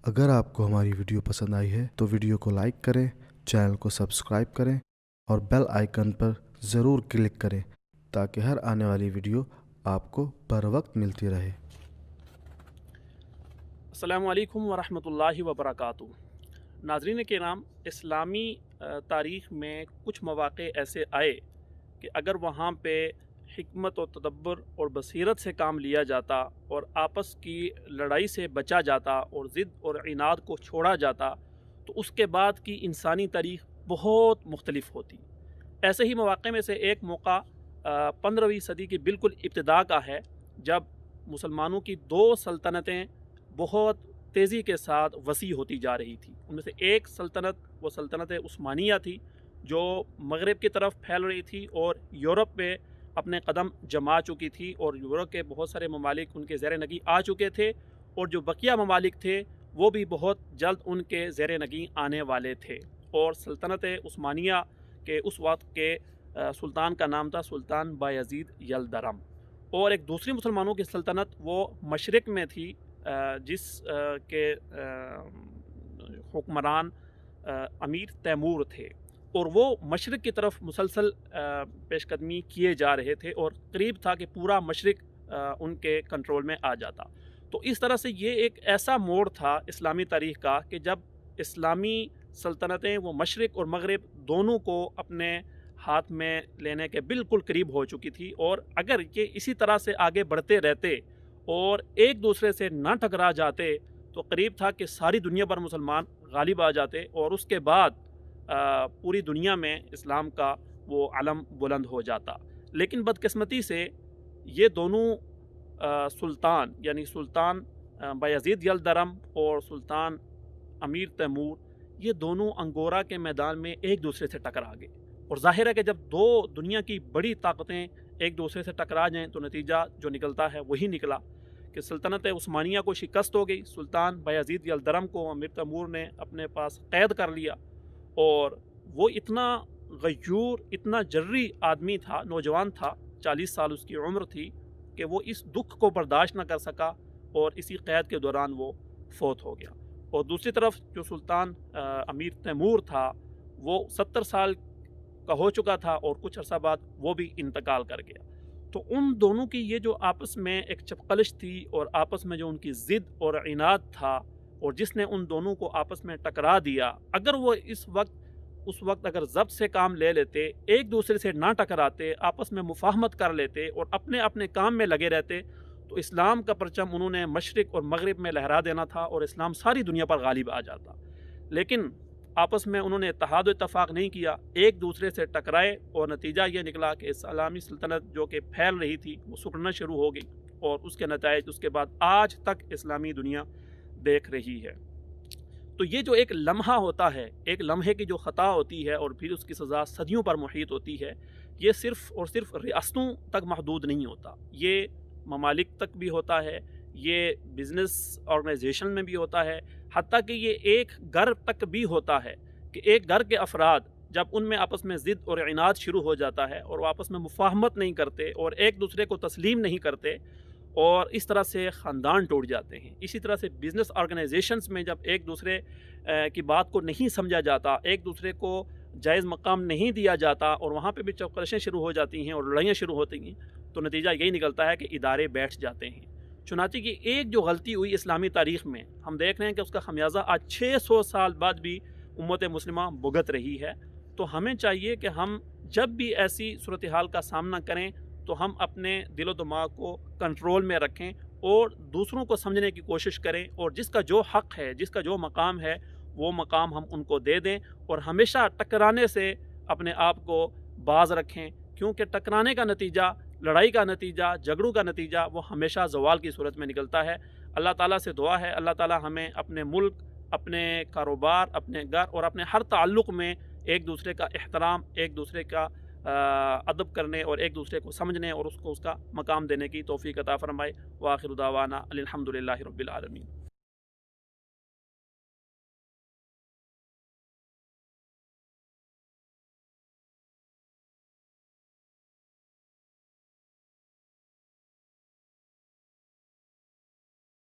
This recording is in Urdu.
اگر آپ کو ہماری ویڈیو پسند آئی ہے تو ویڈیو کو لائک کریں، چینل کو سبسکرائب کریں اور بیل آئیکن پر ضرور کلک کریں تاکہ ہر آنے والی ویڈیو آپ کو بر وقت ملتی رہے۔ السلام علیکم ورحمۃ اللہ وبرکاتہ۔ ناظرین کرام، اسلامی تاریخ میں کچھ مواقع ایسے آئے کہ اگر وہاں پہ حکمت و تدبر اور بصیرت سے کام لیا جاتا اور آپس کی لڑائی سے بچا جاتا اور ضد اور عناد کو چھوڑا جاتا تو اس کے بعد کی انسانی تاریخ بہت مختلف ہوتی۔ ایسے ہی مواقع میں سے ایک موقع 15ویں صدی کی بالکل ابتدا کا ہے، جب مسلمانوں کی دو سلطنتیں بہت تیزی کے ساتھ وسیع ہوتی جا رہی تھی۔ ان میں سے ایک سلطنت وہ سلطنت عثمانیہ تھی جو مغرب کی طرف پھیل رہی تھی اور یورپ میں اپنے قدم جما چکی تھی، اور یورپ کے بہت سارے ممالک ان کے زیر نگیں آ چکے تھے، اور جو بقیہ ممالک تھے وہ بھی بہت جلد ان کے زیر نگیں آنے والے تھے۔ اور سلطنت عثمانیہ کے اس وقت کے سلطان کا نام تھا سلطان بایزید یلدرم، اور ایک دوسری مسلمانوں کی سلطنت وہ مشرق میں تھی جس کے حکمران امیر تیمور تھے، اور وہ مشرق کی طرف مسلسل پیش قدمی کیے جا رہے تھے، اور قریب تھا کہ پورا مشرق ان کے کنٹرول میں آ جاتا۔ تو اس طرح سے یہ ایک ایسا موڑ تھا اسلامی تاریخ کا کہ جب اسلامی سلطنتیں وہ مشرق اور مغرب دونوں کو اپنے ہاتھ میں لینے کے بالکل قریب ہو چکی تھی، اور اگر یہ اسی طرح سے آگے بڑھتے رہتے اور ایک دوسرے سے نہ ٹکرا جاتے تو قریب تھا کہ ساری دنیا پر مسلمان غالب آ جاتے، اور اس کے بعد پوری دنیا میں اسلام کا وہ علم بلند ہو جاتا۔ لیکن بدقسمتی سے یہ دونوں سلطان، یعنی سلطان بایزید یلدرم اور سلطان امیر تیمور، یہ دونوں انگورا کے میدان میں ایک دوسرے سے ٹکرا گئے، اور ظاہر ہے کہ جب دو دنیا کی بڑی طاقتیں ایک دوسرے سے ٹکرا جائیں تو نتیجہ جو نکلتا ہے وہی نکلا کہ سلطنت عثمانیہ کو شکست ہو گئی۔ سلطان بایزید یلدرم کو امیر تیمور نے اپنے پاس قید کر لیا، اور وہ اتنا غیور، اتنا جری آدمی تھا، نوجوان تھا، 40 سال اس کی عمر تھی، کہ وہ اس دکھ کو برداشت نہ کر سکا اور اسی قید کے دوران وہ فوت ہو گیا۔ اور دوسری طرف جو سلطان امیر تیمور تھا وہ 70 سال کا ہو چکا تھا، اور کچھ عرصہ بعد وہ بھی انتقال کر گیا۔ تو ان دونوں کی یہ جو آپس میں ایک چپقلش تھی، اور آپس میں جو ان کی ضد اور عناد تھا، اور جس نے ان دونوں کو آپس میں ٹکرا دیا، اگر وہ اس وقت اگر ضبط سے کام لے لیتے، ایک دوسرے سے نہ ٹکراتے، آپس میں مفاہمت کر لیتے اور اپنے اپنے کام میں لگے رہتے، تو اسلام کا پرچم انہوں نے مشرق اور مغرب میں لہرا دینا تھا، اور اسلام ساری دنیا پر غالب آ جاتا۔ لیکن آپس میں انہوں نے اتحاد و اتفاق نہیں کیا، ایک دوسرے سے ٹکرائے، اور نتیجہ یہ نکلا کہ اسلامی سلطنت جو کہ پھیل رہی تھی وہ سکڑنا شروع ہو گئی، اور اس کے نتائج اس کے بعد آج تک اسلامی دنیا دیکھ رہی ہے۔ تو یہ جو ایک لمحہ ہوتا ہے، ایک لمحے کی جو خطا ہوتی ہے اور پھر اس کی سزا صدیوں پر محیط ہوتی ہے، یہ صرف اور صرف ریاستوں تک محدود نہیں ہوتا، یہ ممالک تک بھی ہوتا ہے، یہ بزنس آرگنائزیشن میں بھی ہوتا ہے، حتیٰ کہ یہ ایک گھر تک بھی ہوتا ہے کہ ایک گھر کے افراد جب ان میں آپس میں ضد اور عناد شروع ہو جاتا ہے، اور وہ آپس میں مفاہمت نہیں کرتے اور ایک دوسرے کو تسلیم نہیں کرتے، اور اس طرح سے خاندان ٹوٹ جاتے ہیں۔ اسی طرح سے بزنس آرگنائزیشنز میں جب ایک دوسرے کی بات کو نہیں سمجھا جاتا، ایک دوسرے کو جائز مقام نہیں دیا جاتا، اور وہاں پہ بھی چوکشیں شروع ہو جاتی ہیں اور لڑائیاں شروع ہوتی ہیں، تو نتیجہ یہی نکلتا ہے کہ ادارے بیٹھ جاتے ہیں۔ چنانچہ کہ ایک جو غلطی ہوئی اسلامی تاریخ میں، ہم دیکھ رہے ہیں کہ اس کا خمیازہ آج 600 سال بعد بھی امت مسلمہ بھگت رہی ہے۔ تو ہمیں چاہیے کہ ہم جب بھی ایسی صورتحال کا سامنا کریں تو ہم اپنے دل و دماغ کو کنٹرول میں رکھیں اور دوسروں کو سمجھنے کی کوشش کریں، اور جس کا جو حق ہے، جس کا جو مقام ہے، وہ مقام ہم ان کو دے دیں، اور ہمیشہ ٹکرانے سے اپنے آپ کو باز رکھیں، کیونکہ ٹکرانے کا نتیجہ، لڑائی کا نتیجہ، جھگڑوں کا نتیجہ وہ ہمیشہ زوال کی صورت میں نکلتا ہے۔ اللہ تعالیٰ سے دعا ہے اللہ تعالیٰ ہمیں اپنے ملک، اپنے کاروبار، اپنے گھر اور اپنے ہر تعلق میں ایک دوسرے کا احترام، ایک دوسرے کا ادب کرنے اور ایک دوسرے کو سمجھنے اور اس کو اس کا مقام دینے کی توفیق عطا فرمائے۔ وآخر دعوانا الحمدللہ رب العالمین۔